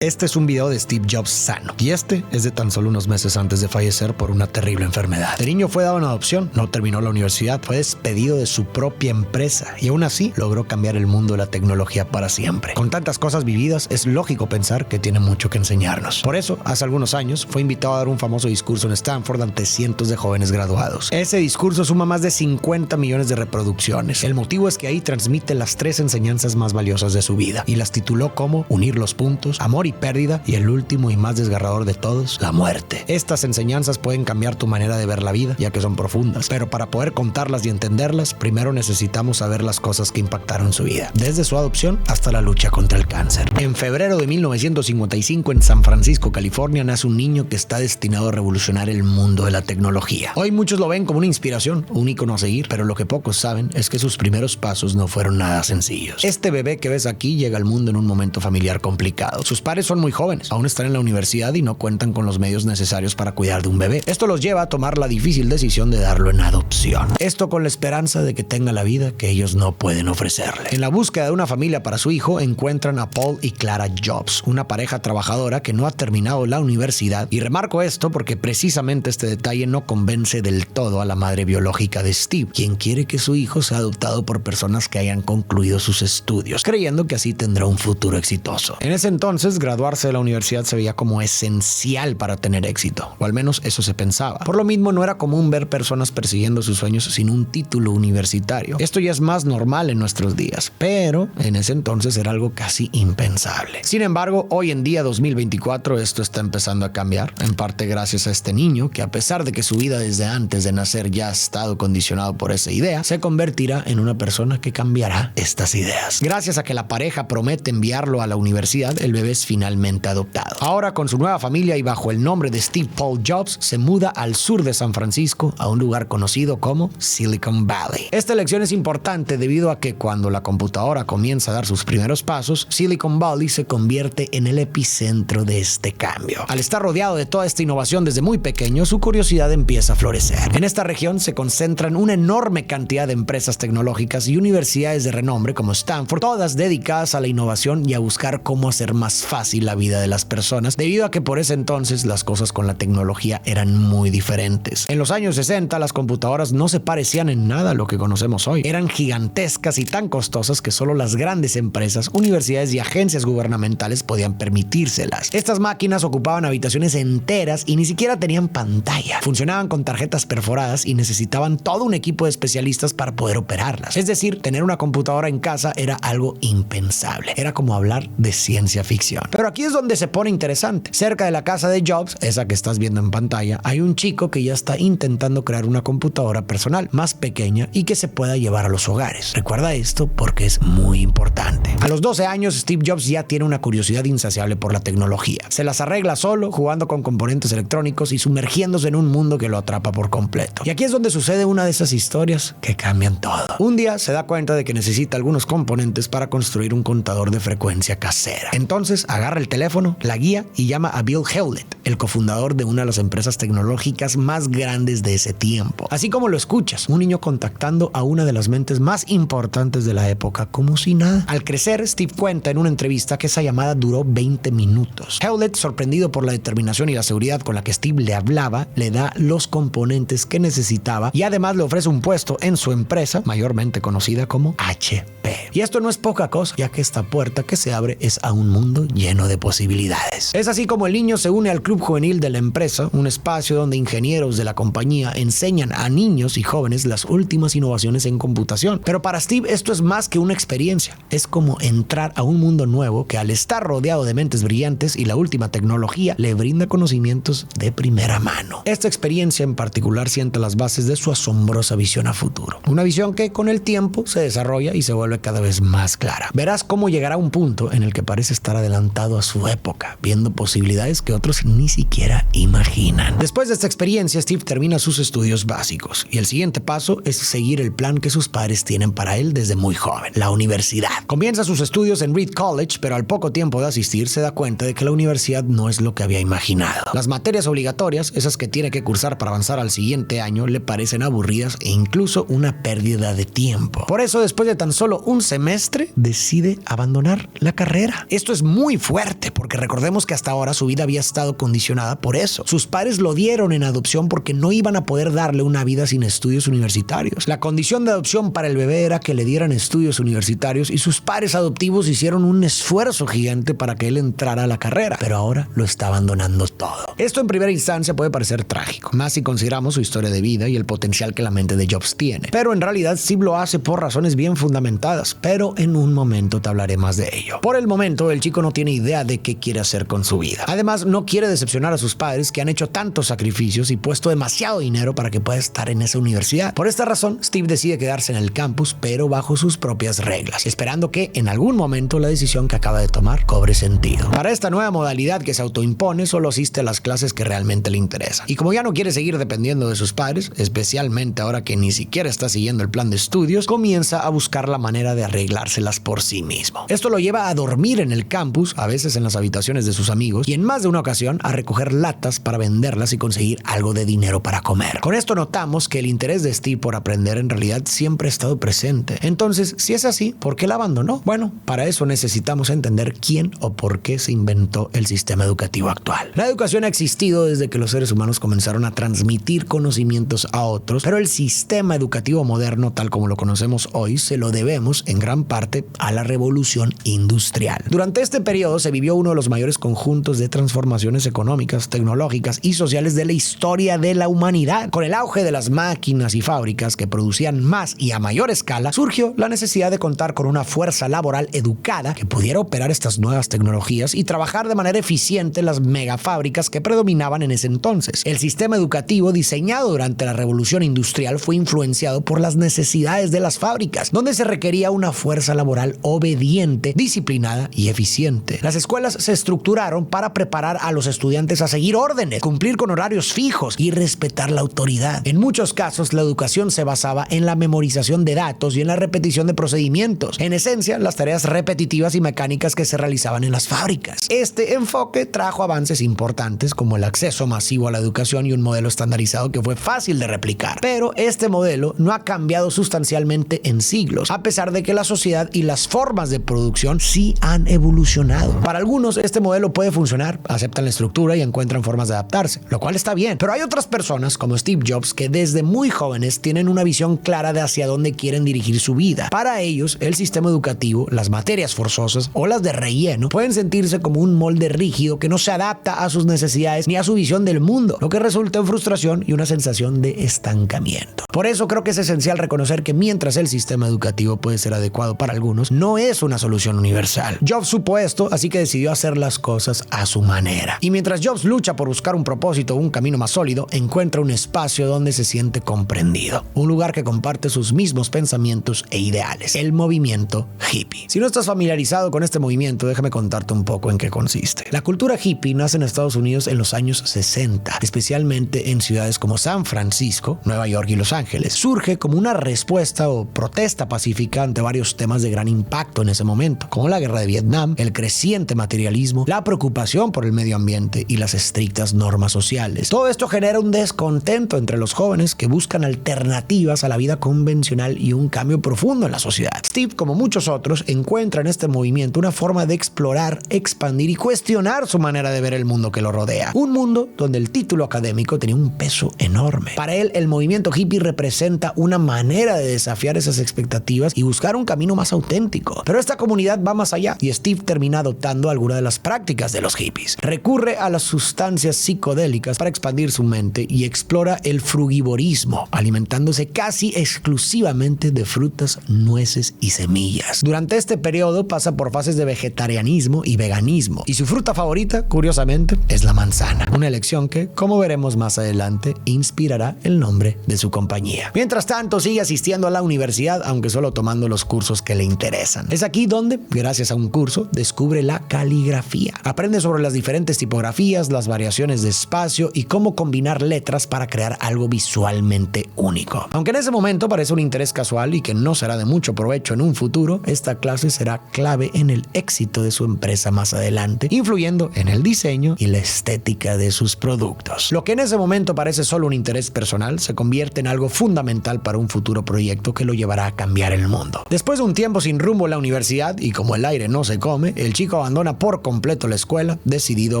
Este es un video de Steve Jobs sano, y este es de tan solo unos meses antes de fallecer por una terrible enfermedad. De niño fue dado en adopción, no terminó la universidad, fue despedido de su propia empresa y aún así logró cambiar el mundo de la tecnología para siempre. Con tantas cosas vividas, es lógico pensar que tiene mucho que enseñarnos. Por eso, hace algunos años, fue invitado a dar un famoso discurso en Stanford ante cientos de jóvenes graduados. Ese discurso suma más de 50 millones de reproducciones. El motivo es que ahí transmite las 3 enseñanzas más valiosas de su vida y las tituló como Unir los puntos, Amor y pérdida, y el último y más desgarrador de todos, la muerte. Estas enseñanzas pueden cambiar tu manera de ver la vida, ya que son profundas, pero para poder contarlas y entenderlas, primero necesitamos saber las cosas que impactaron su vida, desde su adopción hasta la lucha contra el cáncer. En febrero de 1955, en San Francisco, California, nace un niño que está destinado a revolucionar el mundo de la tecnología. Hoy muchos lo ven como una inspiración, un ícono a seguir, pero lo que pocos saben es que sus primeros pasos no fueron nada sencillos. Este bebé que ves aquí llega al mundo en un momento familiar complicado. Sus padres son muy jóvenes, aún están en la universidad y no cuentan con los medios necesarios para cuidar de un bebé. Esto los lleva a tomar la difícil decisión de darlo en adopción. Esto con la esperanza de que tenga la vida que ellos no pueden ofrecerle. En la búsqueda de una familia para su hijo, encuentran a Paul y Clara Jobs, una pareja trabajadora que no ha terminado la universidad. Y remarco esto porque precisamente este detalle no convence del todo a la madre biológica de Steve, quien quiere que su hijo sea adoptado por personas que hayan concluido sus estudios, creyendo que así tendrá un futuro exitoso. En ese entonces, graduarse de la universidad se veía como esencial para tener éxito, o al menos eso se pensaba. Por lo mismo, no era común ver personas persiguiendo sus sueños sin un título universitario. Esto ya es más normal en nuestros días, pero en ese entonces era algo casi impensable. Sin embargo, hoy en día, 2024, esto está empezando a cambiar, en parte gracias a este niño que, a pesar de que su vida desde antes de nacer ya ha estado condicionado por esa idea, se convertirá en una persona que cambiará estas ideas. Gracias a que la pareja promete enviarlo a la universidad, el bebé es finalmente adoptado. Ahora, con su nueva familia y bajo el nombre de Steve Paul Jobs, se muda al sur de San Francisco, a un lugar conocido como Silicon Valley. Esta elección es importante debido a que cuando la computadora comienza a dar sus primeros pasos, Silicon Valley se convierte en el epicentro de este cambio. Al estar rodeado de toda esta innovación desde muy pequeño, su curiosidad empieza a florecer. En esta región se concentran una enorme cantidad de empresas tecnológicas y universidades de renombre como Stanford, todas dedicadas a la innovación y a buscar cómo hacer más fácil la vida de las personas, debido a que por ese entonces las cosas con la tecnología eran muy diferentes. En los años 60, las computadoras no se parecían en nada a lo que conocemos hoy. Eran gigantescas y tan costosas que solo las grandes empresas, universidades y agencias gubernamentales podían permitírselas. Estas máquinas ocupaban habitaciones enteras y ni siquiera tenían pantalla. Funcionaban con tarjetas perforadas y necesitaban todo un equipo de especialistas para poder operarlas. Es decir, tener una computadora en casa era algo impensable. Era como hablar de ciencia ficción. Pero aquí es donde se pone interesante. Cerca de la casa de Jobs, esa que estás viendo en pantalla, hay un chico que ya está intentando crear una computadora personal más pequeña y que se pueda llevar a los hogares. Recuerda esto porque es muy importante. A los 12 años, Steve Jobs ya tiene una curiosidad insaciable por la tecnología. Se las arregla solo, jugando con componentes electrónicos y sumergiéndose en un mundo que lo atrapa por completo. Y aquí es donde sucede una de esas historias que cambian todo. Un día se da cuenta de que necesita algunos componentes para construir un contador de frecuencia casera. Entonces agarra el teléfono, la guía y llama a Bill Hewlett, el cofundador de una de las empresas tecnológicas más grandes de ese tiempo. Así como lo escuchas, un niño contactando a una de las mentes más importantes de la época como si nada. Al crecer, Steve cuenta en una entrevista que esa llamada duró 20 minutos. Hewlett, sorprendido por la determinación y la seguridad con la que Steve le hablaba, le da los componentes que necesitaba y además le ofrece un puesto en su empresa, mayormente conocida como HP. Y esto no es poca cosa, ya que esta puerta que se abre es a un mundo lleno de posibilidades. Es así como el niño se une al club juvenil de la empresa, un espacio donde ingenieros de la compañía enseñan a niños y jóvenes las últimas innovaciones en computación. Pero para Steve esto es más que una experiencia, es como entrar a un mundo nuevo que, al estar rodeado de mentes brillantes y la última tecnología, le brinda conocimientos de primera mano. Esta experiencia en particular sienta las bases de su asombrosa visión a futuro. Una visión que con el tiempo se desarrolla y se vuelve cada vez más clara. Verás cómo llegará a un punto en el que parece estar adelantado a su época, viendo posibilidades que otros ni ni siquiera imaginan. Después de esta experiencia, Steve termina sus estudios básicos y el siguiente paso es seguir el plan que sus padres tienen para él desde muy joven, la universidad. Comienza sus estudios en Reed College, pero al poco tiempo de asistir se da cuenta de que la universidad no es lo que había imaginado. Las materias obligatorias, esas que tiene que cursar para avanzar al siguiente año, le parecen aburridas e incluso una pérdida de tiempo. Por eso, después de tan solo un semestre, decide abandonar la carrera. Esto es muy fuerte porque recordemos que hasta ahora su vida había estado condicionada por eso. Sus padres lo dieron en adopción porque no iban a poder darle una vida sin estudios universitarios. La condición de adopción para el bebé era que le dieran estudios universitarios y sus padres adoptivos hicieron un esfuerzo gigante para que él entrara a la carrera, pero ahora lo está abandonando todo. Esto en primera instancia puede parecer trágico, más si consideramos su historia de vida y el potencial que la mente de Jobs tiene. Pero en realidad Steve lo hace por razones bien fundamentadas, pero en un momento te hablaré más de ello. Por el momento, el chico no tiene idea de qué quiere hacer con su vida. Además, no quiere decepcionar a sus padres que han hecho tantos sacrificios y puesto demasiado dinero para que pueda estar en esa universidad. Por esta razón, Steve decide quedarse en el campus, pero bajo sus propias reglas, esperando que en algún momento la decisión que acaba de tomar cobre sentido. Para esta nueva modalidad que se autoimpone, solo asiste a las clases que realmente le interesan. Y como ya no quiere seguir dependiendo de sus padres, especialmente ahora que ni siquiera está siguiendo el plan de estudios, comienza a buscar la manera de arreglárselas por sí mismo. Esto lo lleva a dormir en el campus, a veces en las habitaciones de sus amigos, y en más de una ocasión a recoger latas para venderlas y conseguir algo de dinero para comer. Con esto notamos que el interés de Steve por aprender en realidad siempre ha estado presente. Entonces, si es así, ¿por qué la abandonó? Bueno, para eso necesitamos entender quién o por qué se inventó el sistema educativo actual. La educación ha existido desde que los seres humanos comenzaron a transmitir conocimientos a otros, pero el sistema educativo moderno, tal como lo conocemos hoy, se lo debemos en gran parte a la revolución industrial. Durante este periodo se vivió uno de los mayores conjuntos de transformaciones económicas, tecnológicas y sociales de la historia de la humanidad. Con el auge de las máquinas y fábricas que producían más y a mayor escala, surgió la necesidad de contar con una fuerza laboral educada que pudiera operar estas nuevas tecnologías y trabajar de manera eficiente en las megafábricas que predominaban en ese entonces. El sistema educativo diseñado durante la revolución industrial fue influenciado por las necesidades de las fábricas, donde se requería una fuerza laboral obediente, disciplinada y eficiente. Las escuelas se estructuraron para preparar a los estudiantes a seguir órdenes, cumplir con horarios fijos y respetar la autoridad. En muchos casos, la educación se basaba en la memorización de datos y en la repetición de procedimientos. En esencia, las tareas repetitivas y mecánicas que se realizaban en las fábricas. Este enfoque trajo avances importantes como el acceso masivo a la educación y un modelo estandarizado que fue fácil de replicar. Pero este modelo no ha cambiado sustancialmente en siglos, a pesar de que la sociedad y las formas de producción sí han evolucionado. Para algunos, este modelo puede funcionar, aceptan la estructura y encuentran formas de adaptarse, lo cual está bien. Pero hay otras personas, como Steve Jobs, que desde muy jóvenes tienen una visión clara de hacia dónde quieren dirigir su vida. Para ellos, el sistema educativo, las materias forzosas o las de relleno pueden sentirse como un molde rígido que no se adapta a sus necesidades ni a su visión del mundo, lo que resulta en frustración y una sensación de estancamiento. Por eso creo que es esencial reconocer que mientras el sistema educativo puede ser adecuado para algunos, no es una solución universal. Jobs supo esto, así que decidió hacer las cosas a su manera. Y mientras Jobs lucha por buscar un propósito o un camino más sólido, encuentra un espacio donde se siente comprendido, un lugar que comparte sus mismos pensamientos e ideales, el movimiento hippie. Si no estás familiarizado con este movimiento, déjame contarte un poco en qué consiste. La cultura hippie nace en Estados Unidos en los años 60, especialmente en ciudades como San Francisco, Nueva York y Los Ángeles. Surge como una respuesta o protesta pacífica ante varios temas de gran impacto en ese momento, como la guerra de Vietnam, el creciente materialismo, la preocupación por el medio ambiente y las estrictas normas sociales. Todo esto genera un descontento entre los jóvenes que buscan alternativas a la vida convencional y un cambio profundo en la sociedad. Steve, como muchos otros, encuentra en este movimiento una forma de explorar, expandir y cuestionar su manera de ver el mundo que lo rodea. Un mundo donde el título académico tenía un peso enorme. Para él, el movimiento hippie representa una manera de desafiar esas expectativas y buscar un camino más auténtico. Pero esta comunidad va más allá y Steve termina adoptando alguna de las prácticas de los hippies. Recurre a las sustancias psicodélicas para expandir su mente y explora el frugivorismo, alimentándose casi exclusivamente de frutas, nueces y semillas. Durante este periodo pasa por fases de vegetarianismo y veganismo, y su fruta favorita, curiosamente, es la manzana, una elección que, como veremos más adelante, inspirará el nombre de su compañía. Mientras tanto, sigue asistiendo a la universidad, aunque solo tomando los cursos que le interesan. Es aquí donde, gracias a un curso, descubre la caligrafía. Aprende sobre las diferentes tipografías fotografías, las variaciones de espacio y cómo combinar letras para crear algo visualmente único. Aunque en ese momento parece un interés casual y que no será de mucho provecho en un futuro, esta clase será clave en el éxito de su empresa más adelante, influyendo en el diseño y la estética de sus productos. Lo que en ese momento parece solo un interés personal se convierte en algo fundamental para un futuro proyecto que lo llevará a cambiar el mundo. Después de un tiempo sin rumbo en la universidad y como el aire no se come, el chico abandona por completo la escuela, decidido a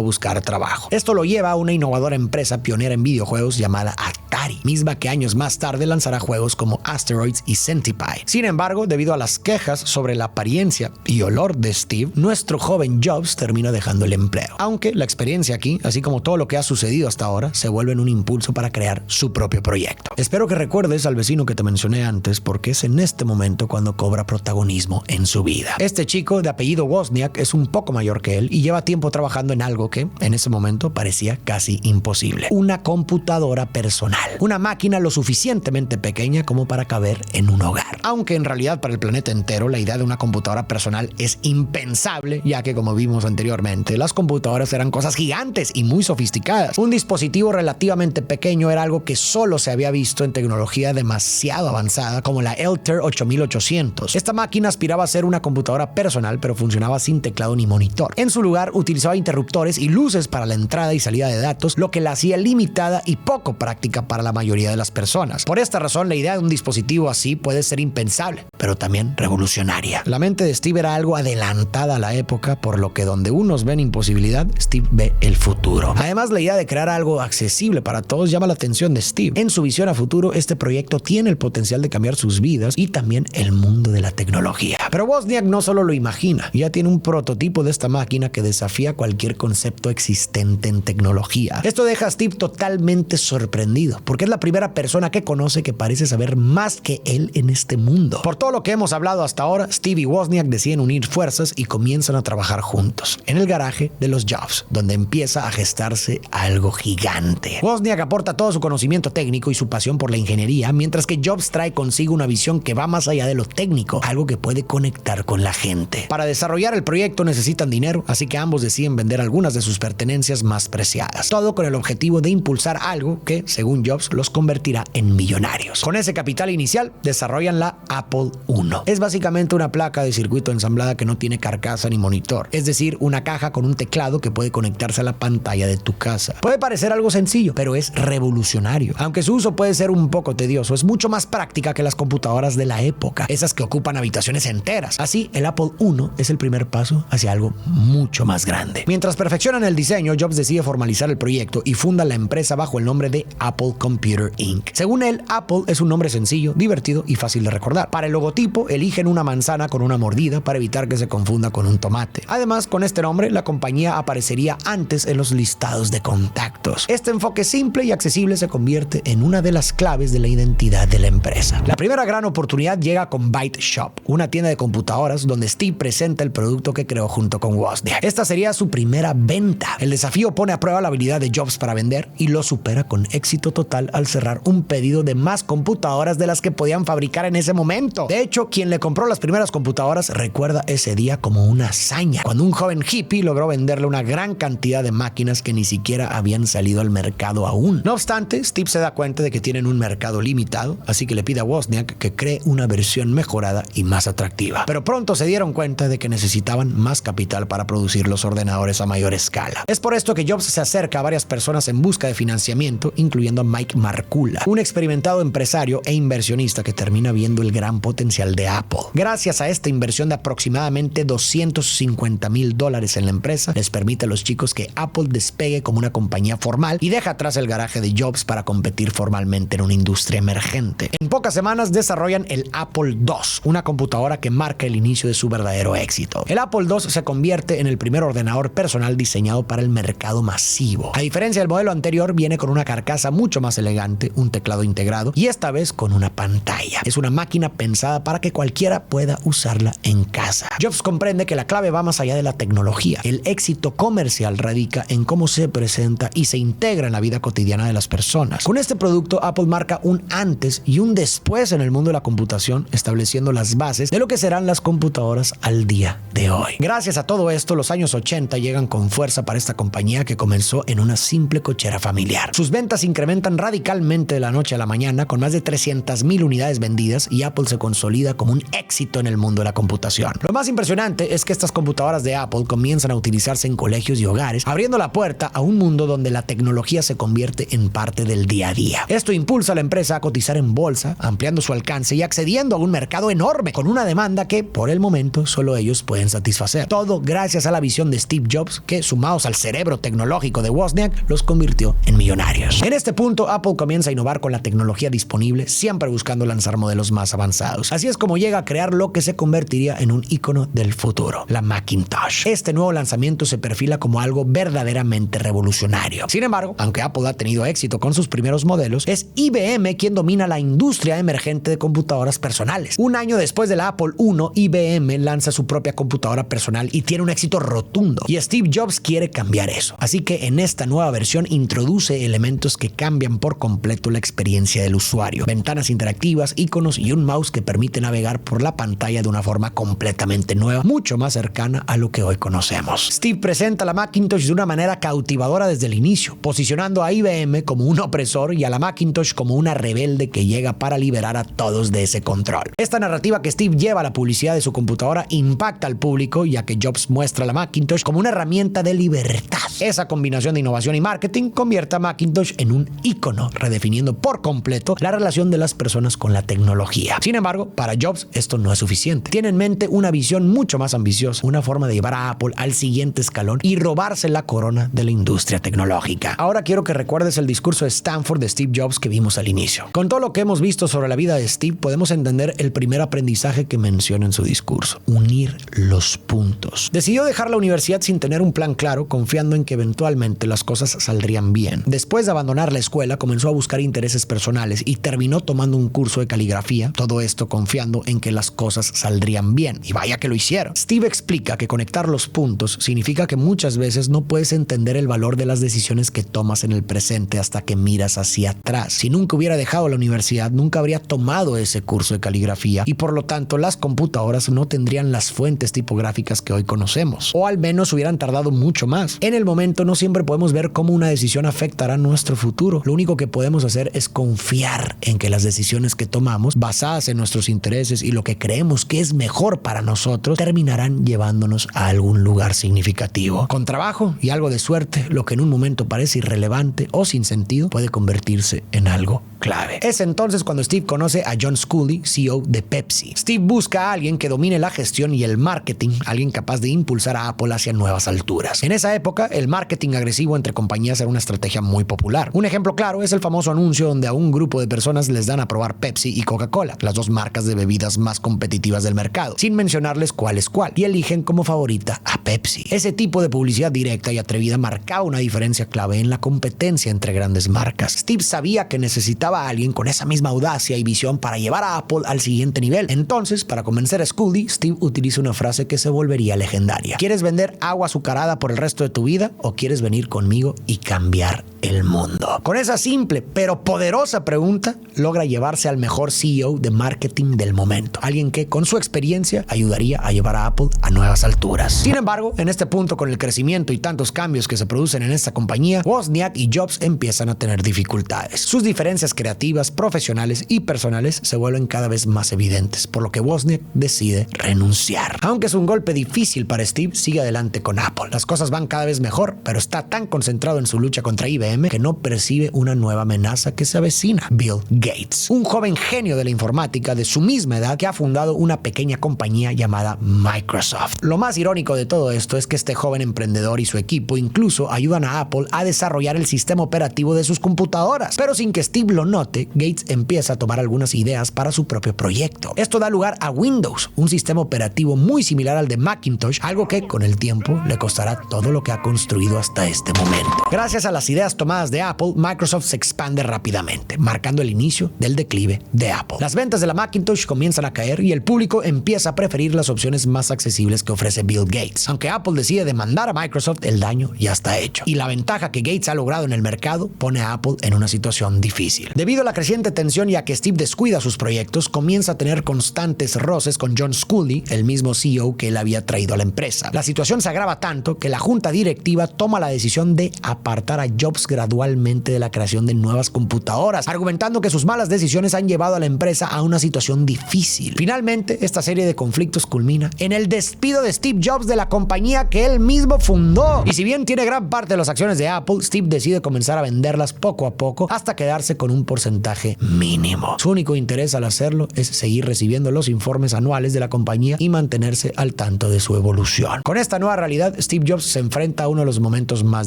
buscar trabajo. Esto lo lleva a una innovadora empresa pionera en videojuegos llamada Atari, misma que años más tarde lanzará juegos como Asteroids y Centipede. Sin embargo, debido a las quejas sobre la apariencia y olor de Steve, nuestro joven Jobs termina dejando el empleo. Aunque la experiencia aquí, así como todo lo que ha sucedido hasta ahora, se vuelve en un impulso para crear su propio proyecto. Espero que recuerdes al vecino que te mencioné antes, porque es en este momento cuando cobra protagonismo en su vida. Este chico de apellido Wozniak es un poco mayor que él y lleva tiempo trabajando en algo que en ese momento parecía casi imposible: una computadora personal, una máquina lo suficientemente pequeña como para caber en un hogar. Aunque en realidad para el planeta entero la idea de una computadora personal es impensable, ya que como vimos anteriormente, las computadoras eran cosas gigantes y muy sofisticadas. Un dispositivo relativamente pequeño era algo que solo se había visto en tecnología demasiado avanzada como la Altair 8800. Esta máquina aspiraba a ser una computadora personal, pero funcionaba sin teclado ni monitor. En su lugar utilizaba interruptores y luces para la entrada y salida de datos, lo que la hacía limitada y poco práctica para la mayoría de las personas. Por esta razón, la idea de un dispositivo así puede ser impensable, pero también revolucionaria. La mente de Steve era algo adelantada a la época, por lo que donde unos ven imposibilidad, Steve ve el futuro. Además, la idea de crear algo accesible para todos llama la atención de Steve. En su visión a futuro, este proyecto tiene el potencial de cambiar sus vidas y también el mundo de la tecnología. Pero Wozniak no solo lo imagina, ya tiene un prototipo de esta máquina que desafía cualquier concepto existente en tecnología. Esto deja a Steve totalmente sorprendido, porque es la primera persona que conoce que parece saber más que él en este mundo. Por todo lo que hemos hablado hasta ahora, Steve y Wozniak deciden unir fuerzas y comienzan a trabajar juntos en el garaje de los Jobs, donde empieza a gestarse algo gigante. Wozniak aporta todo su conocimiento técnico y su pasión por la ingeniería, mientras que Jobs trae consigo una visión que va más allá de lo técnico, algo que puede conectar con la gente. Para desarrollar el proyecto necesitan dinero, así que ambos deciden vender algunas de sus pertenencias más preciadas, todo con el objetivo de impulsar algo que, según Jobs, los convertirá en millonarios. Con ese capital inicial, desarrollan la Apple I. Es básicamente una placa de circuito ensamblada que no tiene carcasa ni monitor, es decir, una caja con un teclado que puede conectarse a la pantalla de tu casa. Puede parecer algo sencillo, pero es revolucionario. Aunque su uso puede ser un poco tedioso, es mucho más práctica que las computadoras de la época, esas que ocupan habitaciones enteras. Así, el Apple I es el primer paso hacia algo mucho más grande. Mientras perfeccionan el diseño, Jobs decide formalizar el proyecto y funda la empresa bajo el nombre de Apple Computer Inc. Según él, Apple es un nombre sencillo, divertido y fácil de recordar. Para el logotipo, eligen una manzana con una mordida para evitar que se confunda con un tomate. Además, con este nombre, la compañía aparecería antes en los listados de contactos. Este enfoque simple y accesible se convierte en una de las claves de la identidad de la empresa. La primera gran oportunidad llega con Byte Shop, una tienda de computadoras donde Steve presenta el producto que creó junto con Wozniak. Esta sería su primera venta. El desafío pone a prueba la habilidad de Jobs para vender y lo supera con éxito total al cerrar un pedido de más computadoras de las que podían fabricar en ese momento. De hecho, quien le compró las primeras computadoras recuerda ese día como una hazaña, cuando un joven hippie logró venderle una gran cantidad de máquinas que ni siquiera habían salido al mercado aún. No obstante, Steve se da cuenta de que tienen un mercado limitado, así que le pide a Wozniak que cree una versión mejorada y más atractiva. Pero pronto se dieron cuenta de que necesitaban más capital para producir los ordenadores a mayor escala. Es por esto que Jobs se acerca a varias personas en busca de financiamiento, incluyendo a Mike Markula, un experimentado empresario e inversionista que termina viendo el gran potencial de Apple. Gracias a esta inversión de aproximadamente $250,000 en la empresa, les permite a los chicos que Apple despegue como una compañía formal y deja atrás el garaje de Jobs para competir formalmente en una industria emergente. En pocas semanas desarrollan el Apple II, una computadora que marca el inicio de su verdadero éxito. El Apple II se convierte en el primer ordenador personal diseñado para el mercado masivo. A diferencia del modelo anterior, viene con una carcasa mucho más elegante, un teclado integrado y esta vez con una pantalla. Es una máquina pensada para que cualquiera pueda usarla en casa. Jobs comprende que la clave va más allá de la tecnología. El éxito comercial radica en cómo se presenta y se integra en la vida cotidiana de las personas. Con este producto, Apple marca un antes y un después en el mundo de la computación, estableciendo las bases de lo que serán las computadoras al día de hoy. Gracias a todo esto, los años 80 llegan con fuerza para para esta compañía que comenzó en una simple cochera familiar. Sus ventas incrementan radicalmente de la noche a la mañana con más de 300,000 unidades vendidas y Apple se consolida como un éxito en el mundo de la computación. Lo más impresionante es que estas computadoras de Apple comienzan a utilizarse en colegios y hogares, abriendo la puerta a un mundo donde la tecnología se convierte en parte del día a día. Esto impulsa a la empresa a cotizar en bolsa, ampliando su alcance y accediendo a un mercado enorme con una demanda que, por el momento, solo ellos pueden satisfacer. Todo gracias a la visión de Steve Jobs, que, sumados al cerebro tecnológico de Wozniak, los convirtió en millonarios. En este punto, Apple comienza a innovar con la tecnología disponible, siempre buscando lanzar modelos más avanzados. Así es como llega a crear lo que se convertiría en un ícono del futuro, la Macintosh. Este nuevo lanzamiento se perfila como algo verdaderamente revolucionario. Sin embargo, aunque Apple ha tenido éxito con sus primeros modelos, es IBM quien domina la industria emergente de computadoras personales. Un año después de la Apple I, IBM lanza su propia computadora personal y tiene un éxito rotundo. Y Steve Jobs quiere cambiar eso. Así que en esta nueva versión introduce elementos que cambian por completo la experiencia del usuario. Ventanas interactivas, iconos y un mouse que permite navegar por la pantalla de una forma completamente nueva, mucho más cercana a lo que hoy conocemos. Steve presenta la Macintosh de una manera cautivadora desde el inicio, posicionando a IBM como un opresor y a la Macintosh como una rebelde que llega para liberar a todos de ese control. Esta narrativa que Steve lleva a la publicidad de su computadora impacta al público, ya que Jobs muestra a la Macintosh como una herramienta de libertad. Esa combinación de innovación y marketing convierte a Macintosh en un ícono, redefiniendo por completo la relación de las personas con la tecnología. Sin embargo, para Jobs esto no es suficiente. Tiene en mente una visión mucho más ambiciosa, una forma de llevar a Apple al siguiente escalón y robarse la corona de la industria tecnológica. Ahora quiero que recuerdes el discurso de Stanford de Steve Jobs que vimos al inicio. Con todo lo que hemos visto sobre la vida de Steve, podemos entender el primer aprendizaje que menciona en su discurso: unir los puntos. Decidió dejar la universidad sin tener un plan claro, confiando en que eventualmente las cosas saldrían bien. Después de abandonar la escuela, comenzó a buscar intereses personales y terminó tomando un curso de caligrafía, todo esto confiando en que las cosas saldrían bien. Y vaya que lo hicieron. Steve explica que conectar los puntos significa que muchas veces no puedes entender el valor de las decisiones que tomas en el presente hasta que miras hacia atrás. Si nunca hubiera dejado la universidad, nunca habría tomado ese curso de caligrafía y por lo tanto las computadoras no tendrían las fuentes tipográficas que hoy conocemos, o al menos hubieran tardado mucho más. En el momento no siempre podemos ver cómo una decisión afectará nuestro futuro. Lo único que podemos hacer es confiar en que las decisiones que tomamos, basadas en nuestros intereses y lo que creemos que es mejor para nosotros, terminarán llevándonos a algún lugar significativo. Con trabajo y algo de suerte, lo que en un momento parece irrelevante o sin sentido puede convertirse en algo clave. Es entonces cuando Steve conoce a John Sculley, CEO de Pepsi. Steve busca a alguien que domine la gestión y el marketing, alguien capaz de impulsar a Apple hacia nuevas alturas. En esa época, el marketing agresivo entre compañías era una estrategia muy popular. Un ejemplo claro es el famoso anuncio donde a un grupo de personas les dan a probar Pepsi y Coca-Cola, las dos marcas de bebidas más competitivas del mercado, sin mencionarles cuál es cuál, y eligen como favorita a Pepsi. Ese tipo de publicidad directa y atrevida marcaba una diferencia clave en la competencia entre grandes marcas. Steve sabía que necesitaba a alguien con esa misma audacia y visión para llevar a Apple al siguiente nivel. Entonces, para convencer a Sculley, Steve utiliza una frase que se volvería legendaria: ¿quieres vender agua azucarada por el resto de tu vida o quieres venir conmigo y cambiar el mundo? Con esa simple pero poderosa pregunta, logra llevarse al mejor CEO de marketing del momento, alguien que con su experiencia ayudaría a llevar a Apple a nuevas alturas. Sin embargo, en este punto, con el crecimiento y tantos cambios que se producen en esta compañía, Wozniak y Jobs empiezan a tener dificultades. Sus diferencias creativas, profesionales y personales se vuelven cada vez más evidentes, por lo que Wozniak decide renunciar. Aunque es un golpe difícil para Steve, sigue adelante con Apple. Las cosas van cada vez mejor, pero está tan concentrado en su lucha contra IBM que no percibe una nueva amenaza que se avecina: Bill Gates, un joven genio de la informática de su misma edad que ha fundado una pequeña compañía llamada Microsoft. Lo más irónico de todo esto es que este joven emprendedor y su equipo incluso ayudan a Apple a desarrollar el sistema operativo de sus computadoras, pero sin que Steve lo note, Gates empieza a tomar algunas ideas para su propio proyecto. Esto da lugar a Windows, un sistema operativo muy similar al de Macintosh, algo que con el tiempo le costará todo lo que ha construido hasta este momento. Gracias a las ideas tomadas de Apple, Microsoft se expande rápidamente, marcando el inicio del declive de Apple. Las ventas de la Macintosh comienzan a caer y el público empieza a preferir las opciones más accesibles que ofrece Bill Gates. Aunque Apple decide demandar a Microsoft, el daño ya está hecho. Y la ventaja que Gates ha logrado en el mercado pone a Apple en una situación difícil. Debido a la creciente tensión y a que Steve descuida sus proyectos, comienza a tener constantes roces con John Sculley, el mismo CEO que él había traído a la empresa. La situación se agrava tanto que la junta directiva toma la decisión de apartar a Jobs gradualmente de la creación de nuevas computadoras, argumentando que sus malas decisiones han llevado a la empresa a una situación difícil. Finalmente, esta serie de conflictos culmina en el despido de Steve Jobs de la compañía que él mismo fundó. Y si bien tiene gran parte de las acciones de Apple, Steve decide comenzar a venderlas poco a poco hasta quedarse con un porcentaje mínimo. Su único interés al hacerlo es seguir recibiendo los informes anuales de la compañía y mantenerse al tanto de su evolución. Con esta nueva realidad, Steve Jobs se enfrenta a uno de los momentos más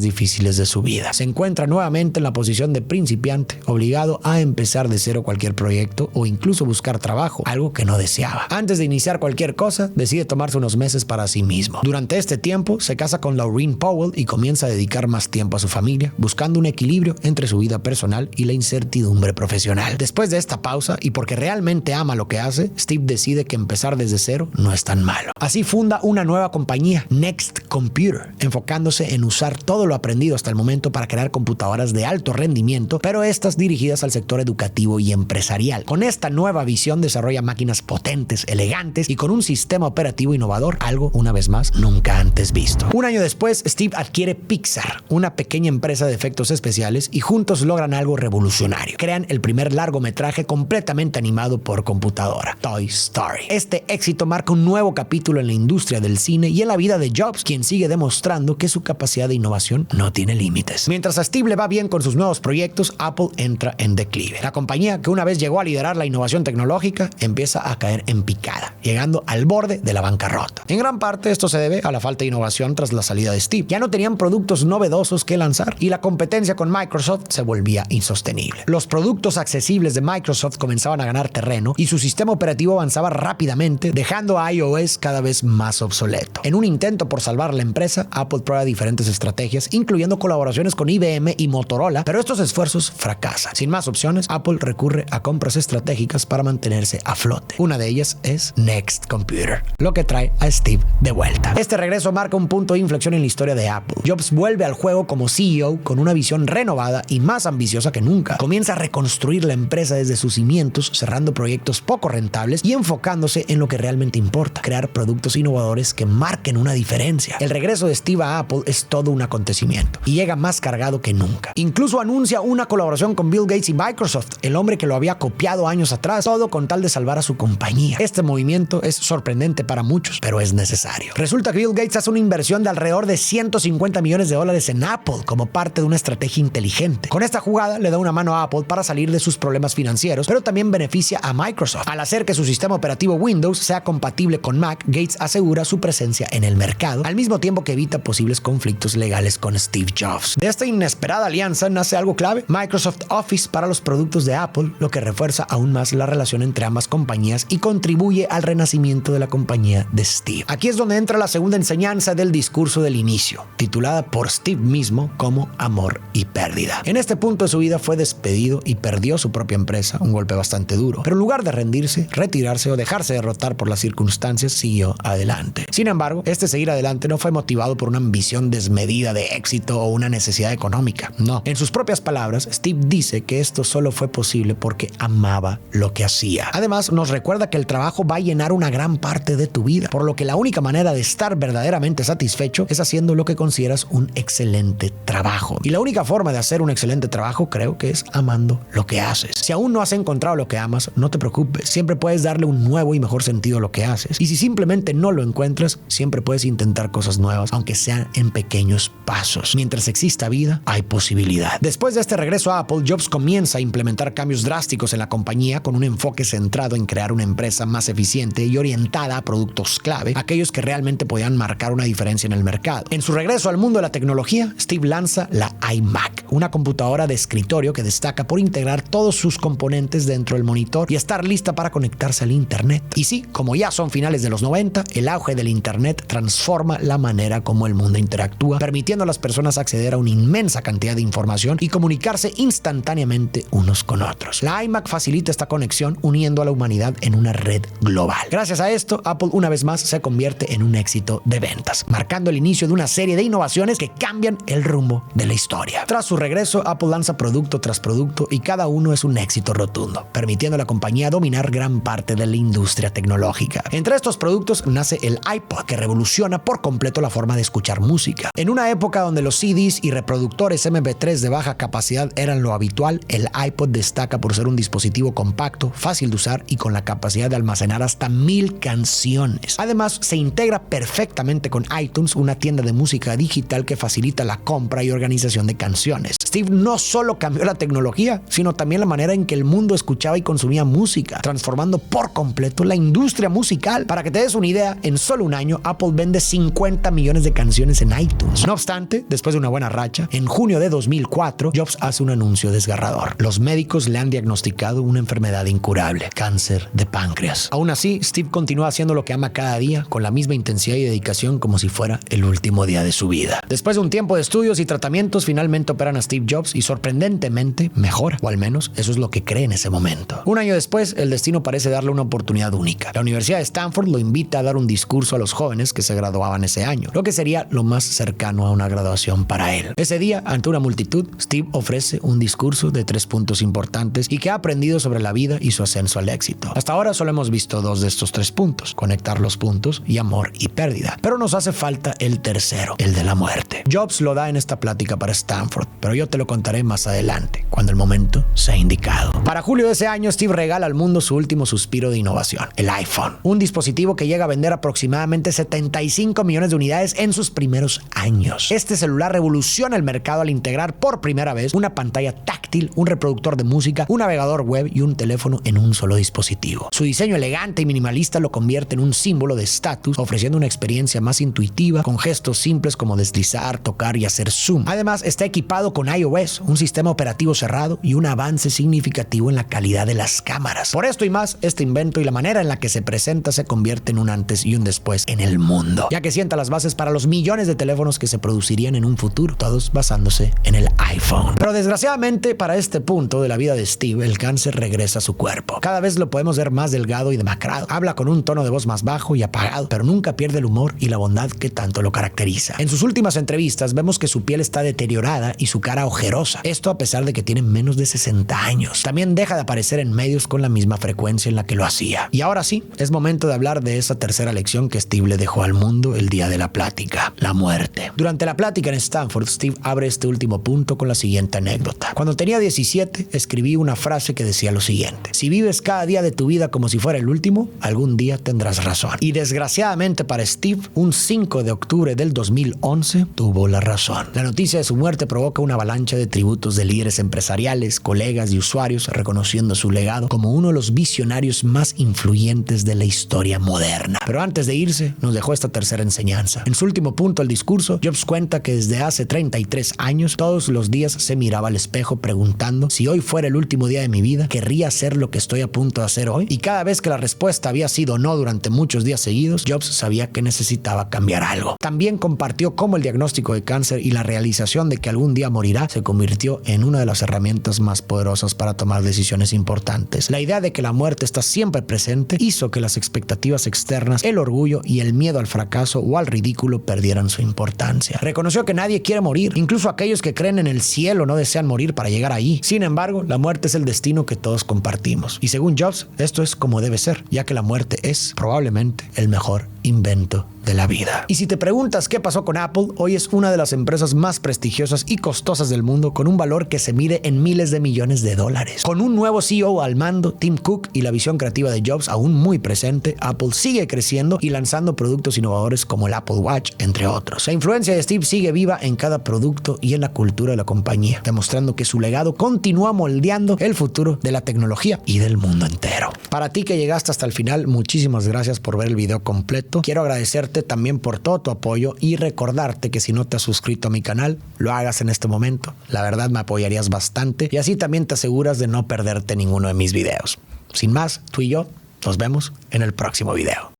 difíciles de su vida. Se encuentra nuevamente en la posición de principiante, obligado a empezar de cero cualquier proyecto o incluso buscar trabajo, algo que no deseaba. Antes de iniciar cualquier cosa, decide tomarse unos meses para sí mismo. Durante este tiempo, se casa con Laureen Powell y comienza a dedicar más tiempo a su familia, buscando un equilibrio entre su vida personal y la incertidumbre profesional. Después de esta pausa, y porque realmente ama lo que hace, Steve decide que empezar desde cero no es tan malo. Así funda una nueva compañía, Next Computer, enfocándose en usar todo lo aprendido hasta el momento para crear computadoras de alto rendimiento, pero estas dirigidas al sector educativo y empresarial. Con esta nueva visión desarrolla máquinas potentes, elegantes y con un sistema operativo innovador, algo, una vez más, nunca antes visto. Un año después, Steve adquiere Pixar, una pequeña empresa de efectos especiales, y juntos logran algo revolucionario. Crean el primer largometraje completamente animado por computadora, Toy Story. Este éxito marca un nuevo capítulo en la industria del cine y en la vida de Jobs, quien sigue demostrando que su capacidad de innovación no tiene límites. Mientras a Steve le va bien con sus nuevos proyectos, Apple entra en declive. La compañía, que una vez llegó a liderar la innovación tecnológica, empieza a caer en picada, llegando al borde de la bancarrota. En gran parte esto se debe a la falta de innovación tras la salida de Steve. Ya no tenían productos novedosos que lanzar y la competencia con Microsoft se volvía insostenible. Los productos accesibles de Microsoft comenzaban a ganar terreno y su sistema operativo avanzaba rápidamente, dejando a iOS cada vez más obsoleto. En un intento por salvar la empresa, Apple prueba diferentes estrategias, incluyendo colaboraciones con IBM y Motorola, pero estos esfuerzos fracasan. Sin más opciones, Apple recurre a compras estratégicas para mantenerse a flote. Una de ellas es Next Computer, lo que trae a Steve de vuelta. Este regreso marca un punto de inflexión en la historia de Apple. Jobs vuelve al juego como CEO con una visión renovada y más ambiciosa que nunca. Comienza a reconstruir la empresa desde sus cimientos, cerrando proyectos poco rentables y enfocándose en lo que realmente importa: crear productos innovadores que marquen una diferencia. El regreso de Steve a Apple es todo un acontecimiento y llega más cargado que nunca. Incluso anuncia una colaboración con Bill Gates y Microsoft, el hombre que lo había copiado años atrás, todo con tal de salvar a su compañía. Este movimiento es sorprendente para muchos, pero es necesario. Resulta que Bill Gates hace una inversión de alrededor de $150 millones en Apple como parte de una estrategia inteligente. Con esta jugada le da una mano a Apple para salir de sus problemas financieros, pero también beneficia a Microsoft. Al hacer que su sistema operativo Windows sea compatible con Mac, Gates asegura su presencia en el mercado, al mismo tiempo que evita posibles conflictos legales con Steve Jobs. De esta inesperada alianza nace algo clave: Microsoft Office para los productos de Apple, lo que refuerza aún más la relación entre ambas compañías y contribuye al renacimiento de la compañía de Steve. Aquí es donde entra la segunda enseñanza del discurso del inicio, titulada por Steve mismo como Amor y Pérdida. En este punto de su vida fue despedido y perdió su propia empresa, un golpe bastante duro, pero en lugar de rendirse, retirarse o dejarse derrotar por las circunstancias, siguió adelante. Sin embargo, este seguir adelante no fue motivado por una ambición desmedida de éxito o una necesidad económica, no. En sus propias palabras, Steve dice que esto solo fue posible porque amaba lo que hacía. Además, nos recuerda que el trabajo va a llenar una gran parte de tu vida, por lo que la única manera de estar verdaderamente satisfecho es haciendo lo que consideras un excelente trabajo. Y la única forma de hacer un excelente trabajo, creo que es amando lo que haces. Si aún no has encontrado lo que amas, no te preocupes. Siempre puedes darle un nuevo y mejor sentido a lo que haces. Y si simplemente no lo encuentras, siempre puedes intentar cosas nuevas, aunque sean en pequeños pasos. Mientras exista vida, hay posibilidad. Después de este regreso a Apple, Jobs comienza a implementar cambios drásticos en la compañía con un enfoque centrado en crear una empresa más eficiente y orientada a productos clave, aquellos que realmente podían marcar una diferencia en el mercado. En su regreso al mundo de la tecnología, Steve lanza la iMac, una computadora de escritorio que destaca por integrar todos sus componentes dentro del monitor y estar lista para conectarse al internet. Y sí, como ya son finales de los 90, el auge del internet transforma la manera como el mundo interactúa, permitiendo a las personas acceder a una inmensa cantidad de información y comunicarse instantáneamente unos con otros. La iMac facilita esta conexión uniendo a la humanidad en una red global. Gracias a esto, Apple una vez más se convierte en un éxito de ventas, marcando el inicio de una serie de innovaciones que cambian el rumbo de la historia. Tras su regreso, Apple lanza producto tras producto y cada uno es un éxito rotundo, permitiendo a la compañía dominar gran parte de la industria tecnológica. Entre estos productos nace el iPod, que revoluciona por completo la forma de escuchar música. En una época donde los CDs y reproductores MP3 de baja capacidad eran lo habitual, el iPod destaca por ser un dispositivo compacto, fácil de usar y con la capacidad de almacenar hasta 1000 canciones. Además, se integra perfectamente con iTunes, una tienda de música digital que facilita la compra y organización de canciones. Steve no solo cambió la tecnología, sino también la manera en que el mundo escuchaba y consumía música, transformando por completo la industria musical. Para que te des una idea, en solo un año Apple vende 50 millones de canciones en iTunes. No obstante, después de una buena racha, en junio de 2004, Jobs hace un anuncio desgarrador. Los médicos le han diagnosticado una enfermedad incurable, cáncer de páncreas. Aún así, Steve continúa haciendo lo que ama cada día, con la misma intensidad y dedicación como si fuera el último día de su vida. Después de un tiempo de estudios y tratamientos, finalmente operan a Steve Jobs y sorprendentemente mejora, o al menos eso es lo que cree en ese momento. Un año después, el destino parece darle una oportunidad única. La Universidad de Stanford lo invita a dar un discurso a los jóvenes que se graduaban ese año, lo que sería lo más cercano a una graduación para él. Ese día, ante una multitud, Steve ofrece un discurso de 3 puntos importantes y que ha aprendido sobre la vida y su ascenso al éxito. Hasta ahora solo hemos visto 2 de estos 3 puntos, conectar los puntos y amor y pérdida, pero nos hace falta el tercero, el de la muerte. Jobs lo da en esta plática para Stanford, pero yo te lo contaré más adelante, cuando el momento sea indicado. Para julio de ese año, Steve regala al mundo su último suspiro de innovación, el iPhone, un dispositivo que llega a vender aproximadamente 75 millones de unidades en sus primeros años. Este celular revoluciona el mercado al integrar por primera vez una pantalla táctil, un reproductor de música, un navegador web y un teléfono en un solo dispositivo. Su diseño elegante y minimalista lo convierte en un símbolo de estatus, ofreciendo una experiencia más intuitiva, con gestos simples como deslizar, tocar y hacer zoom. Además, está equipado con iOS, un sistema operativo cerrado y un avance significativo en la calidad de las cámaras. Por esto y más, este invento y la manera en la que se presenta se convierte en un antes y un después en el mundo, ya que sienta las bases para los millones de teléfonos que se producirían en un futuro, todos basándose en el iPhone. Pero desgraciadamente, para este punto de la vida de Steve, el cáncer regresa a su cuerpo. Cada vez lo podemos ver más delgado y demacrado. Habla con un tono de voz más bajo y apagado, pero nunca pierde el humor y la bondad que tanto lo caracteriza. En sus últimas entrevistas vemos que su piel está deteriorada y su cara ojerosa. Esto a pesar de que tiene menos de 60 años. También deja de aparecer en medios con la misma frecuencia en la que lo hacía. Y ahora sí, es momento de hablar de esa tercera lección que Steve le dejó al mundo el día de la plática, la muerte. Durante la plática en Stanford, Steve abre este último punto con la siguiente anécdota. Cuando tenía 17, escribí una frase que decía lo siguiente: si vives cada día de tu vida como si fuera el último, algún día tendrás razón. Y desgraciadamente para Steve, un 5 de octubre del 2011 tuvo la razón. La noticia de su muerte provoca una avalancha de tributos de líderes empresariales, colegas y usuarios, reconociendo su legado como uno de los visionarios más influyentes de la historia moderna. Pero antes de irse, nos dejó esta tercera enseñanza. En su último punto del discurso, Jobs cuenta que desde hace 33 años, todos los días se miraba al espejo preguntando: si hoy fuera el último día de mi vida, ¿querría hacer lo que estoy a punto de hacer hoy? Y cada vez que la respuesta había sido no durante muchos días seguidos, Jobs sabía que necesitaba cambiar algo. También compartió cómo el diagnóstico de cáncer y la realización de que algún día morirá se convirtió en una de las herramientas más poderosas para tomar decisiones importantes. La idea de que la muerte está siempre presente hizo que las expectativas externas, el orgullo y el miedo al fracaso o al ridículo perdieran su importancia. Reconoció que nadie quiere morir, incluso aquellos que creen en el cielo no desean morir para llegar allí. Sin embargo, la muerte es el destino que todos compartimos. Y según Jobs, esto es como debe ser, ya que la muerte es probablemente el mejor invento de la vida. Y si te preguntas qué pasó con Apple, hoy es una de las empresas más prestigiosas y costosas del mundo, con un valor que se mide en miles de millones de dólares. Con un nuevo CEO al mando, Tim Cook, y la visión creativa de Jobs aún muy presente, Apple sigue creciendo y lanzando productos innovadores como el Apple Watch, entre otros. La influencia de Steve sigue viva en cada producto y en la cultura de la compañía, demostrando que su legado continúa moldeando el futuro de la tecnología y del mundo entero. Para ti que llegaste hasta el final, muchísimas gracias por ver el video completo. momento. Quiero agradecerte también por todo tu apoyo y recordarte que si no te has suscrito a mi canal, lo hagas en este momento. La verdad me apoyarías bastante y así también te aseguras de no perderte ninguno de mis videos. Sin más, tú y yo nos vemos en el próximo video.